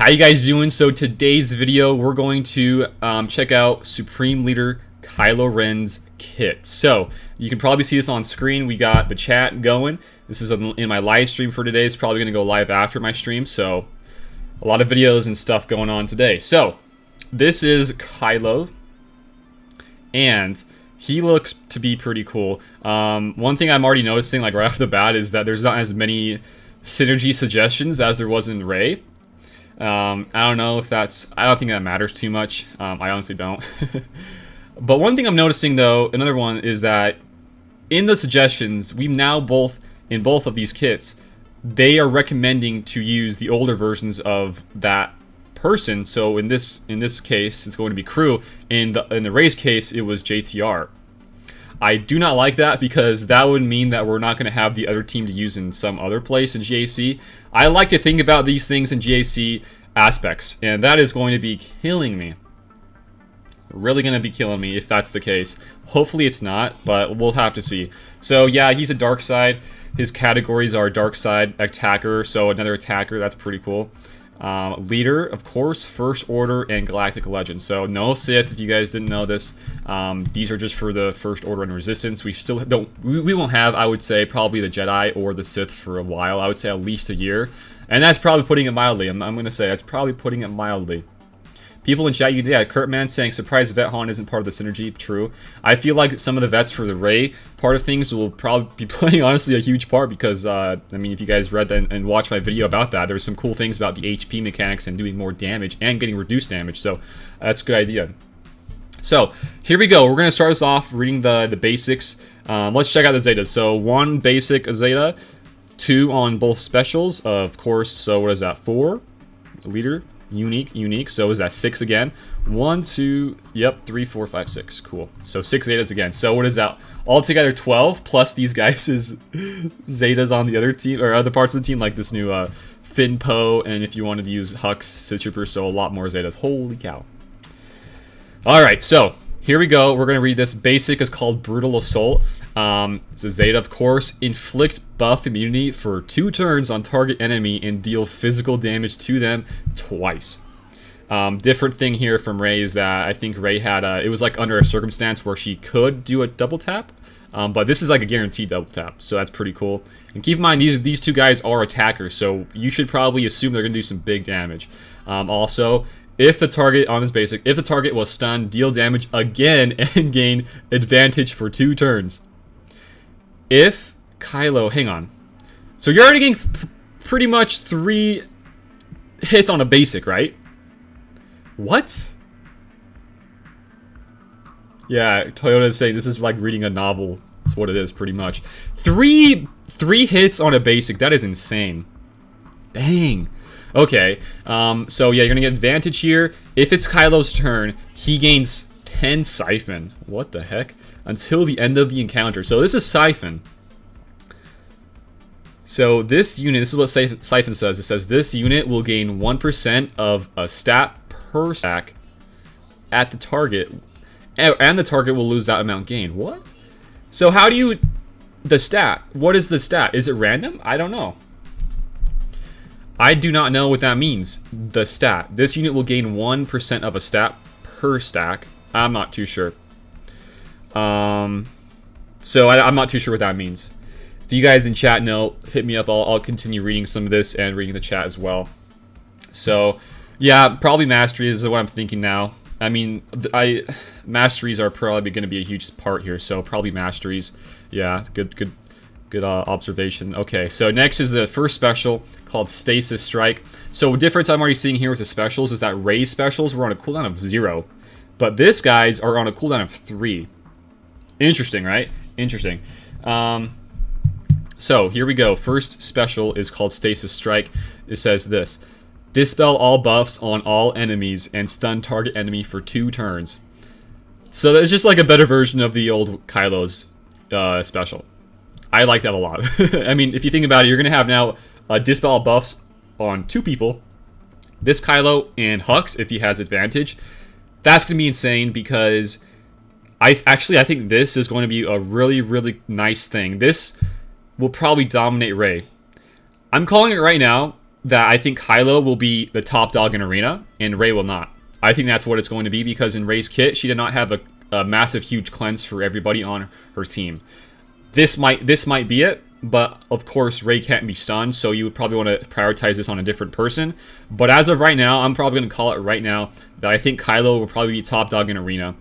How you guys doing? So today's video, we're going to check out Supreme Leader Kylo Ren's kit. So you can probably see this on screen. We got the chat going. This is in my live stream for today. It's probably going to go live after my stream. So a lot of videos and stuff going on today. So this is Kylo, and he looks to be pretty cool. One thing I'm already noticing, like right off the bat, is that there's not as many synergy suggestions as there was in Rey. I don't know if that's... I don't think that matters too much. I honestly don't. But one thing I'm noticing, though, another one, is that in the suggestions, we now in both of these kits, they are recommending to use the older versions of that person. So in this case, it's going to be Crew. In the Rey's case, it was JTR. I do not like that, because that would mean that we're not going to have the other team to use in some other place in GAC. I like to think about these things in GAC aspects, and that is going to be killing me. Really going to be killing me if that's the case. Hopefully it's not, but we'll have to see. So yeah, he's a dark side. His categories are dark side, attacker, so another attacker. That's pretty cool. Leader, of course, First Order, and Galactic Legend. So no Sith, if you guys didn't know this. These are just for the First Order and Resistance. We still don't. We won't have, I would say, probably the Jedi or the Sith for a while. I would say at least a year, and that's probably putting it mildly. I'm gonna say that's probably putting it mildly. People in chat, yeah, Kurtman saying surprise vet Han isn't part of the synergy. True. I feel like some of the vets for the Rey part of things will probably be playing, honestly, a huge part, because, I mean, if you guys read and watched my video about that, there's some cool things about the HP mechanics and doing more damage and getting reduced damage, so that's a good idea. So, here we go. We're going to start us off reading the basics. Let's check out the Zetas. So, 1 basic Zeta, 2 on both specials, of course. So, what is that? 4? Leader. Unique. So is that 6 again? 1, 2, yep, 3, 4, 5, 6. Cool. So 6 Zetas again. So what is that? Altogether 12 plus these guys is Zetas on the other team, or other parts of the team, like this new Finn Poe, and if you wanted to use Hux, Sith Trooper, so a lot more Zetas. Holy cow. Alright, so here we go. We're going to read this. Basic is called Brutal Assault. It's a Zeta, of course. Inflict buff immunity for 2 turns on target enemy and deal physical damage to them twice. Different thing here from Rey is that I think Rey had it was like under a circumstance where she could do a double tap. But this is like a guaranteed double tap, so that's pretty cool. And keep in mind, these 2 guys are attackers, so you should probably assume they're going to do some big damage. Also, if the target, on his basic, if the target was stunned, deal damage again and gain advantage for 2 turns. If Kylo, hang on. So you're already getting pretty much 3 hits on a basic, right? What? Yeah, Toyota is saying this is like reading a novel. That's what it is, pretty much. 3 hits on a basic. That is insane. Dang. Okay, so yeah, you're gonna get advantage here. If it's Kylo's turn, he gains 10 Siphon. What the heck? Until the end of the encounter. So this is Siphon. So this unit, this is what Siphon says. It says this unit will gain 1% of a stat per stack at the target, and the target will lose that amount gained. What? So how do you... the stat? What is the stat? Is it random? I don't know. I do not know what that means. The stat. This unit will gain 1% of a stat per stack. I'm not too sure. So I'm not too sure what that means. If you guys in chat know, hit me up. I'll continue reading some of this and reading the chat as well. So, yeah, probably masteries is what I'm thinking now. I mean, masteries are probably going to be a huge part here, so probably masteries. Yeah, good observation. Okay, so next is the first special called Stasis Strike. So difference I'm already seeing here with the specials is that Rey's specials were on a cooldown of 0, but this guys are on a cooldown of 3. Interesting, right? Interesting. So here we go. First special is called Stasis Strike. It says this: dispel all buffs on all enemies and stun target enemy for 2 turns. So that's just like a better version of the old Kylo's special. I like that a lot. I mean, if you think about it, you're going to have now dispel all buffs on 2 people. This Kylo and Hux, if he has advantage. That's going to be insane, because I think this is going to be a really, really nice thing. This will probably dominate Rey. I'm calling it right now. that I think Kylo will be the top dog in Arena, and Rey will not. I think that's what it's going to be, because in Rey's kit, she did not have a massive, huge cleanse for everybody on her team. This might be it, but of course Rey can't be stunned, so you would probably want to prioritize this on a different person. But as of right now, I'm probably going to call it right now that I think Kylo will probably be top dog in Arena.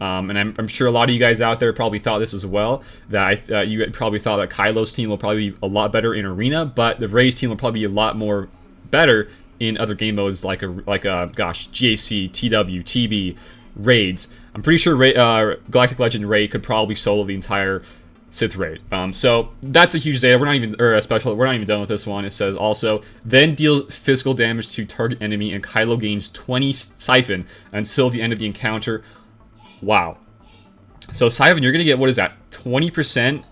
And I'm sure a lot of you guys out there probably thought this as well, that you probably thought that Kylo's team will probably be a lot better in Arena, but the Rey's team will probably be a lot more better in other game modes like gosh, GAC, TW, TB, Raids. I'm pretty sure Galactic Legend Rey could probably solo the entire Sith Raid. So that's a huge data. We're not even done with this one. It says also, then deal physical damage to target enemy, and Kylo gains 20 Siphon until the end of the encounter. Wow. So Siphon, you're gonna get, what is that? 20%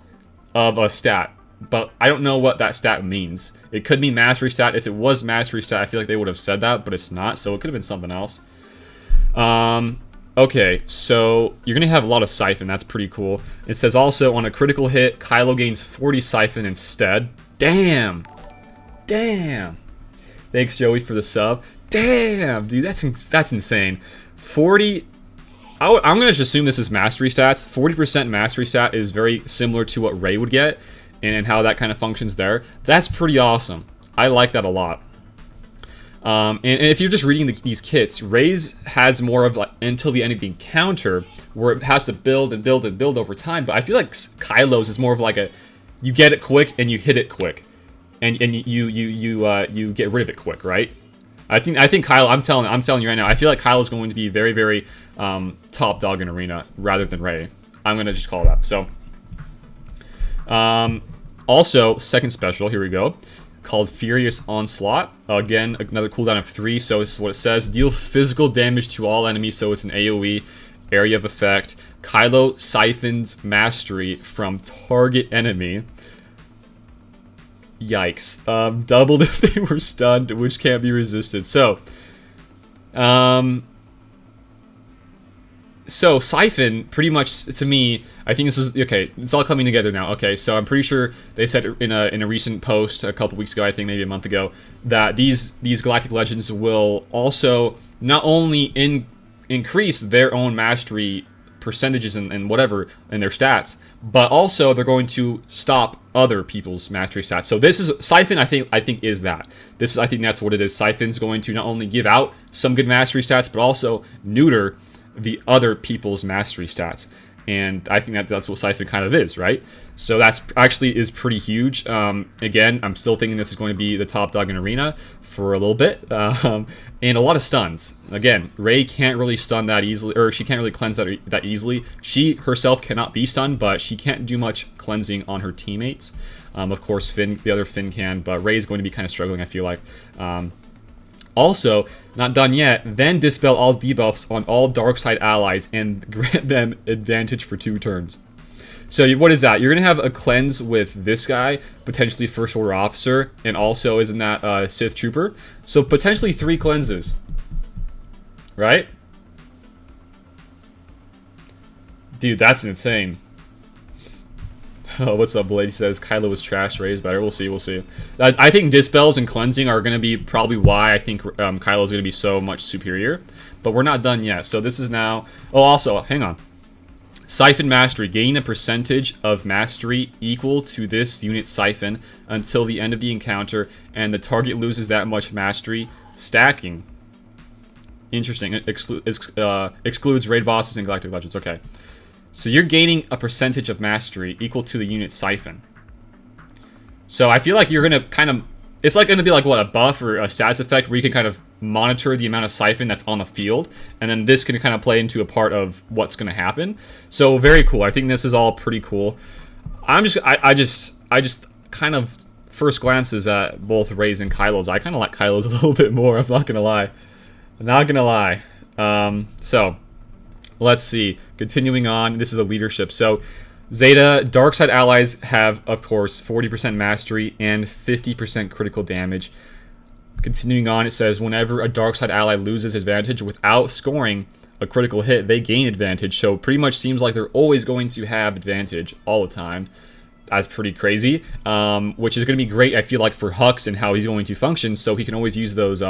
of a stat. But I don't know what that stat means. It could be mastery stat. If it was mastery stat, I feel like they would have said that, but it's not, so it could have been something else. Okay, so you're going to have a lot of Siphon. That's pretty cool. It says also, on a critical hit, Kylo gains 40 Siphon instead. Damn! Damn! Thanks, Joey, for the sub. Damn! Dude, that's insane. 40... I'm going to just assume this is mastery stats. 40% mastery stat is very similar to what Rey would get, and how that kind of functions there. That's pretty awesome. I like that a lot. And if you're just reading these kits, Rey's has more of like until the end of the encounter, where it has to build and build and build over time. But I feel like Kylo's is more of like you get it quick and you hit it quick, and you get rid of it quick, right? I think Kylo. I'm telling you right now. I feel like Kylo's going to be very, very top dog in Arena rather than Rey. I'm gonna just call it up. So, also second special. Here we go. Called Furious Onslaught. Again, another cooldown of 3, so this is what it says. Deal physical damage to all enemies, so it's an AoE, area of effect. Kylo siphons mastery from target enemy. Yikes. Doubled if they were stunned, which can't be resisted. So Siphon, pretty much to me, I think this is okay. It's all coming together now. Okay, so I'm pretty sure they said in a recent post a couple weeks ago, I think maybe a month ago, that these Galactic Legends will also not only increase their own mastery percentages and whatever in their stats, but also they're going to stop other people's mastery stats. So this is Siphon. I think is that. I think that's what it is. Siphon's going to not only give out some good mastery stats, but also neuter the other people's mastery stats, and I think that's what Siphon kind of is, right? So that's actually is pretty huge. Again, I'm still thinking this is going to be the top dog in Arena for a little bit, and a lot of stuns. Again, Rey can't really stun that easily, or she can't really cleanse that easily. She herself cannot be stunned, but she can't do much cleansing on her teammates. Of course, the other Finn can, but Rey is going to be kind of struggling, I feel like. Also, not done yet, then dispel all debuffs on all dark side allies and grant them advantage for 2 turns. So what is that? You're going to have a cleanse with this guy, potentially First Order Officer, and also, isn't that Sith Trooper? So potentially 3 cleanses. Right? Dude, that's insane. Oh, what's up, Blade? He says Kylo was trash, Rey is better. We'll see. I think dispels and cleansing are going to be probably why I think Kylo is going to be so much superior. But we're not done yet. So this is now... Oh, also, hang on. Siphon Mastery. Gain a percentage of mastery equal to this unit Siphon until the end of the encounter, and the target loses that much mastery. Stacking. Interesting. It excludes raid bosses and Galactic Legends. Okay. So you're gaining a percentage of mastery equal to the unit Siphon. So I feel like you're going to kind of... It's like going to be like, what, a buff or a status effect where you can kind of monitor the amount of Siphon that's on the field. And then this can kind of play into a part of what's going to happen. So very cool. I think this is all pretty cool. I just kind of... First glances at both Rey's and Kylo's. I kind of like Kylo's a little bit more. I'm not going to lie. So... Let's see. Continuing on, this is a leadership. So, Zeta, dark side allies have, of course, 40% mastery and 50% critical damage. Continuing on, it says, whenever a dark side ally loses advantage without scoring a critical hit, they gain advantage. So, pretty much seems like they're always going to have advantage all the time. That's pretty crazy, which is going to be great, I feel like, for Hux and how he's going to function, so he can always use those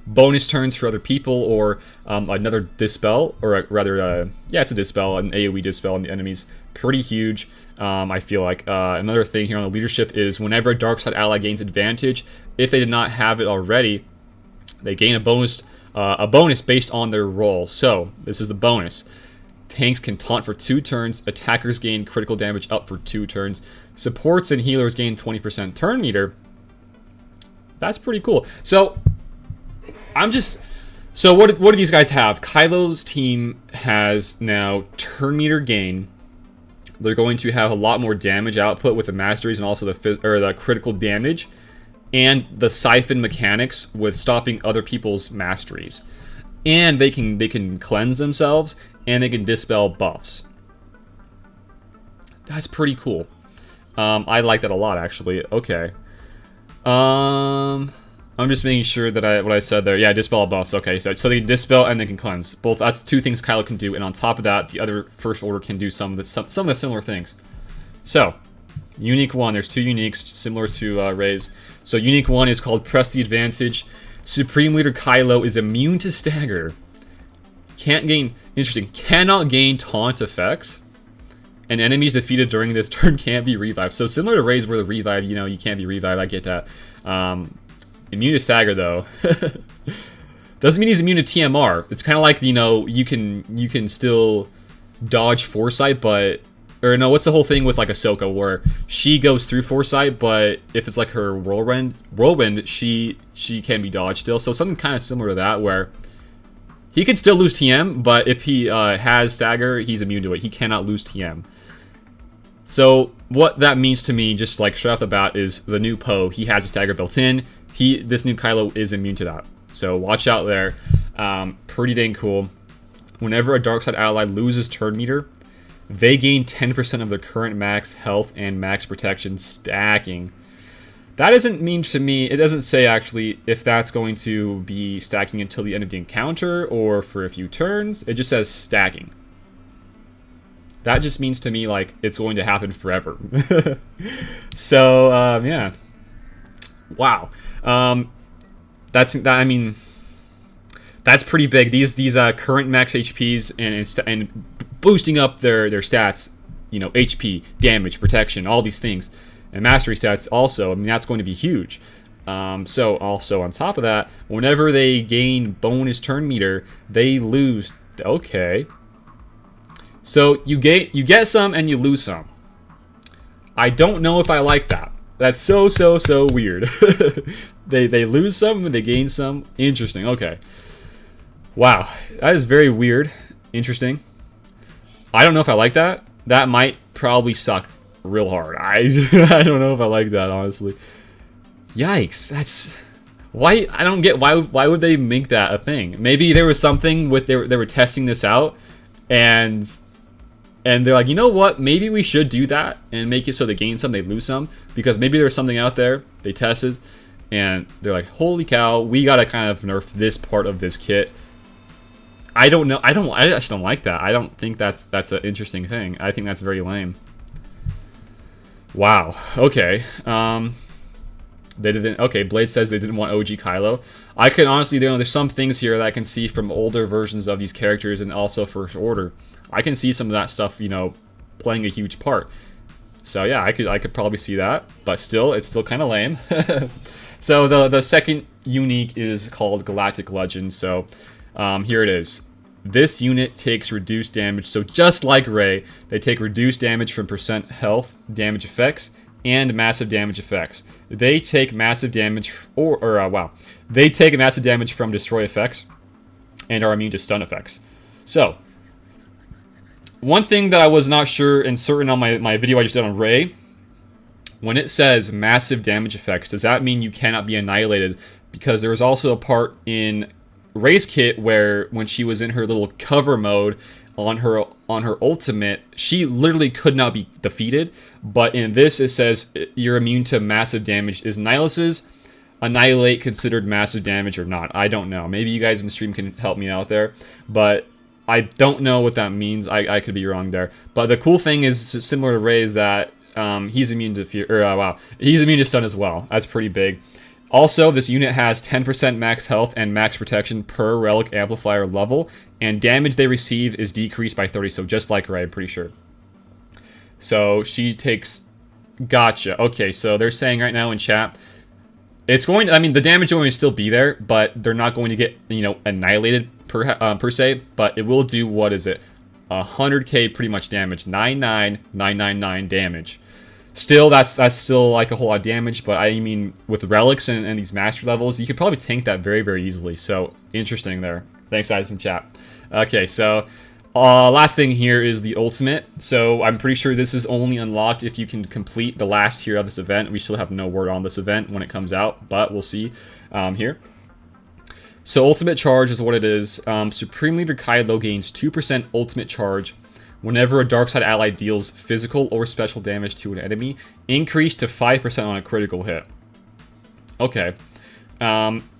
bonus turns for other people, or another Dispel, or rather, yeah, it's a Dispel, an AoE Dispel on the enemies. Pretty huge, I feel like. Another thing here on the leadership is whenever a dark side ally gains advantage, if they did not have it already, they gain a bonus based on their roll. So, this is the bonus. Tanks can taunt for 2 turns, attackers gain critical damage up for 2 turns, supports and healers gain 20% turn meter. That's pretty cool. So, so what do these guys have? Kylo's team has now turn meter gain. They're going to have a lot more damage output with the masteries and also the critical damage, and the siphon mechanics with stopping other people's masteries. And they can cleanse themselves, and they can dispel buffs. That's pretty cool. I like that a lot, actually. Okay. I'm just making sure that what I said there. Yeah, dispel buffs. Okay, so they can dispel and they can cleanse. Both. That's 2 things Kylo can do, and on top of that, the other First Order can do some of the similar things. So, unique 1. There's 2 uniques similar to Rey's. So unique 1 is called Press the Advantage. Supreme Leader Kylo is immune to stagger. Cannot gain taunt effects. And enemies defeated during this turn can't be revived. So similar to Rey's where the revive, you can't be revived. I get that. Immune to stagger though. Doesn't mean he's immune to TMR. It's kind of like, you can still dodge Foresight, but... Or no, what's the whole thing with like Ahsoka where she goes through Foresight, but if it's like her whirlwind, she can be dodged still. So something kind of similar to that where he can still lose TM, but if he has stagger, he's immune to it. He cannot lose TM. So what that means to me, just like straight off the bat, is the new Poe. He has a stagger built in. This new Kylo is immune to that. So watch out there. Pretty dang cool. Whenever a dark side ally loses turn meter, they gain 10% of their current max health and max protection stacking. That doesn't mean to me, it doesn't say actually if that's going to be stacking until the end of the encounter or for a few turns. It just says stacking. That just means to me like it's going to happen forever. So, yeah. Wow. That's pretty big. These current max HPs and boosting up their stats, HP, damage, protection, all these things, and mastery stats also. I mean, that's going to be huge. So also on top of that, whenever they gain bonus turn meter, they lose. Okay. So you get some and you lose some. I don't know if I like that. That's so weird. They lose some and they gain some. Interesting. Okay. Wow, that is very weird. Interesting. I don't know if I like that. That might probably suck real hard. I don't know if I like that, honestly. Yikes, that's... Why? I don't get why would they make that a thing? Maybe there was something with they were testing this out, and they're like, you know what? Maybe we should do that and make it so they gain some, they lose some, because maybe there's something out there they tested, and they're like, holy cow, we gotta kind of nerf this part of this kit. I don't know. I just don't like that. I don't think that's an interesting thing. I think that's very lame. Wow. Okay. They didn't. Okay. Blade says they didn't want OG Kylo. I can honestly, there's some things here that I can see from older versions of these characters and also First Order. I can see some of that stuff, playing a huge part. So yeah, I could probably see that, but still, it's still kind of lame. So the second unique is called Galactic Legend. So. Here it is. This unit takes reduced damage, so just like Rey, they take reduced damage from % health damage effects and massive damage effects. They take massive damage, they take massive damage from destroy effects and are immune to stun effects. So, one thing that I was not sure and certain on my video I just did on Rey, when it says massive damage effects, does that mean you cannot be annihilated? Because there was also a part in Rey's kit where when she was in her little cover mode on her ultimate, she literally could not be defeated. But in this, it says you're immune to massive damage. Is Nihilus's annihilate considered massive damage or not? I don't know. Maybe you guys in the stream can help me out there, but I don't know what that means. I could be wrong there. But the cool thing is, similar to Rey, is that he's immune to fear. Or wow, he's immune to stun as well. That's pretty big. Also, this unit has 10% max health and max protection per relic amplifier level, and damage they receive is decreased by 30. So just like Rey, I'm pretty sure. So she takes. Gotcha. Okay, so they're saying right now in chat, it's going to, I mean, the damage will still be there, but they're not going to get, you know, annihilated per se, but it will do, what is it? 100k pretty much damage. 99999 damage. Still, that's still like a whole lot of damage, but I mean, with relics and these master levels, you could probably tank that very, very easily. So, interesting there. Thanks, guys, in chat. Okay, so last thing here is the ultimate. So I'm pretty sure this is only unlocked if you can complete the last tier of this event. We still have no word on this event when it comes out, but we'll see here. So ultimate charge is what it is. Supreme Leader Kylo gains 2% ultimate charge whenever a dark side ally deals physical or special damage to an enemy, increased to 5% on a critical hit. Okay.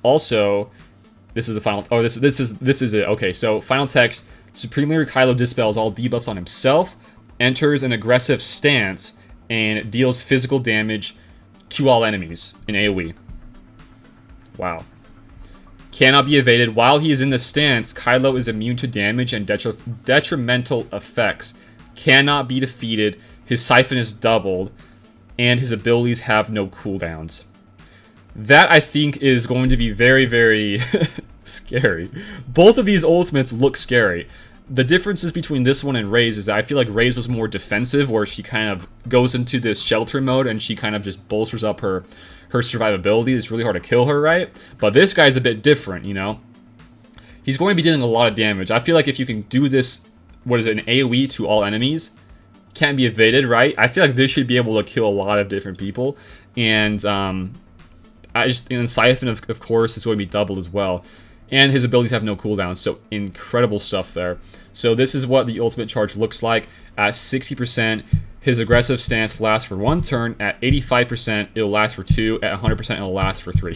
Also, this is the final. Oh, this is it. Okay, so final text. Supreme Leader Kylo dispels all debuffs on himself, enters an aggressive stance, and deals physical damage to all enemies in AoE. Wow. Cannot be evaded. While he is in the stance, Kylo is immune to damage and detrimental effects. Cannot be defeated. His siphon is doubled, and his abilities have no cooldowns. That, I think, is going to be very, very scary. Both of these ultimates look scary. The differences between this one and Rey's is that I feel like Rey's was more defensive, where she kind of goes into this shelter mode and she kind of just bolsters up her survivability. It's really hard to kill her, right? But this guy's a bit different, you know? He's going to be dealing a lot of damage. I feel like if you can do this, what is it, an AoE to all enemies, can't be evaded, right? I feel like this should be able to kill a lot of different people. And Siphon, of course, is going to be doubled as well. And his abilities have no cooldowns, so incredible stuff there. So this is what the ultimate charge looks like. At 60%, his aggressive stance lasts for 1 turn. At 85%, it'll last for 2. At 100%, it'll last for 3.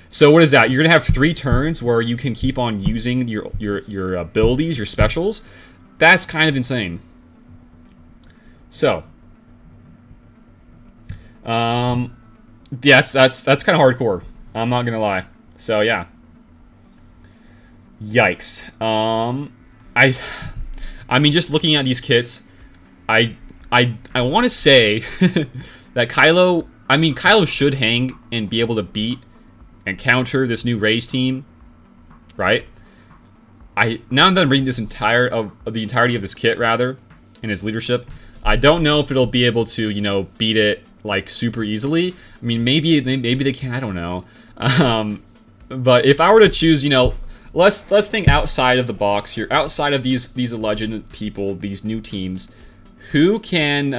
So what is that? You're going to have 3 turns where you can keep on using your abilities, your specials. That's kind of insane. So, yeah, that's kind of hardcore. I'm not going to lie. So, yeah. Yikes. I mean, just looking at these kits, I want to say that Kylo, I mean, Kylo should hang and be able to beat and counter this new Rey's team, right? Now that I'm reading this the entirety of this kit, rather, and his leadership, I don't know if it'll be able to, you know, beat it like super easily. I mean, maybe they can. I don't know. But if I were to choose, you know, let's think outside of the box here, outside of these legend people, these new teams, who can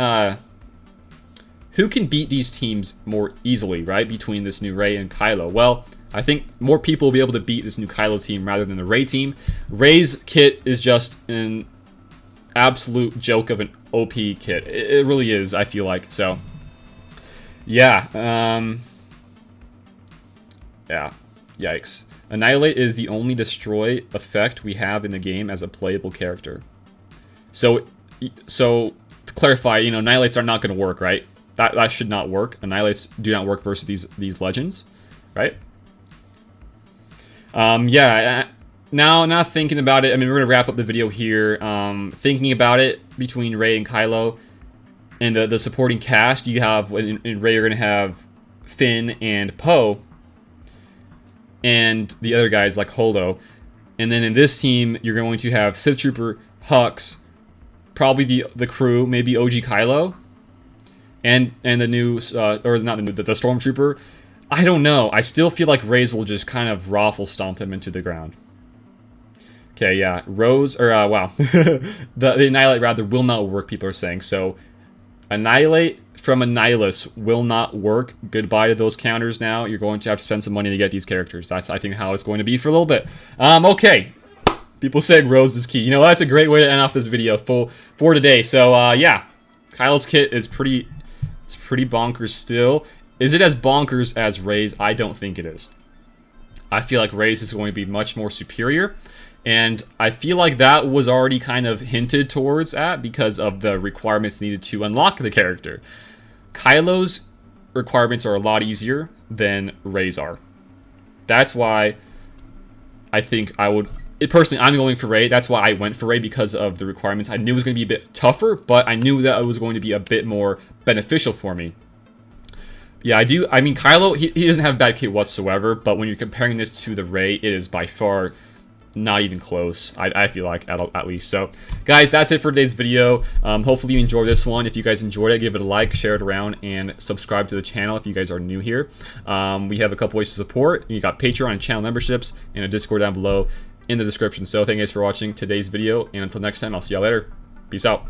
beat these teams more easily, right? Between this new Rey and Kylo. Well, I think more people will be able to beat this new Kylo team rather than the Rey team. Rey's kit is just an absolute joke of an OP kit. It really is, I feel like. So, yeah. Yeah. Yikes. Annihilate is the only destroy effect we have in the game as a playable character. So to clarify, you know, Annihilates are not going to work, right? That should not work. Annihilates do not work versus these legends, right? Yeah. Now thinking about it, I mean, we're going to wrap up the video here. Thinking about it between Rey and Kylo and the supporting cast, you have, in Rey, you're going to have Finn and Poe, and the other guys like Holdo. And then in this team, you're going to have Sith Trooper, Hux, probably the crew, maybe OG Kylo, and the new, or not the new, the Stormtrooper. I don't know. I still feel like Rey's will just kind of raffle stomp him into the ground. Okay, yeah. Rose, or, wow. the Annihilate, rather, will not work, people are saying. So, Annihilate from Annihilus will not work. Goodbye to those counters now. You're going to have to spend some money to get these characters. That's, I think, how it's going to be for a little bit. Okay. People saying Rose is key. You know, that's a great way to end off this video for today. So, yeah. Kylo's kit is pretty bonkers still. Is it as bonkers as Rey's? I don't think it is. I feel like Rey's is going to be much more superior. And I feel like that was already kind of hinted towards at because of the requirements needed to unlock the character. Kylo's requirements are a lot easier than Rey's are. That's why I think I would... Personally, I'm going for Rey. That's why I went for Rey, because of the requirements. I knew it was going to be a bit tougher, but I knew that it was going to be a bit more beneficial for me. Yeah, I do. I mean, Kylo, he doesn't have a bad kit whatsoever, but when you're comparing this to the Rey, it is by far not even close, I feel like, at least. So, guys, that's it for today's video. Hopefully you enjoyed this one. If you guys enjoyed it, give it a like, share it around, and subscribe to the channel if you guys are new here. We have a couple ways to support. You got Patreon and channel memberships, and a Discord down below in the description. So, thank you guys for watching today's video, and until next time, I'll see y'all later. Peace out.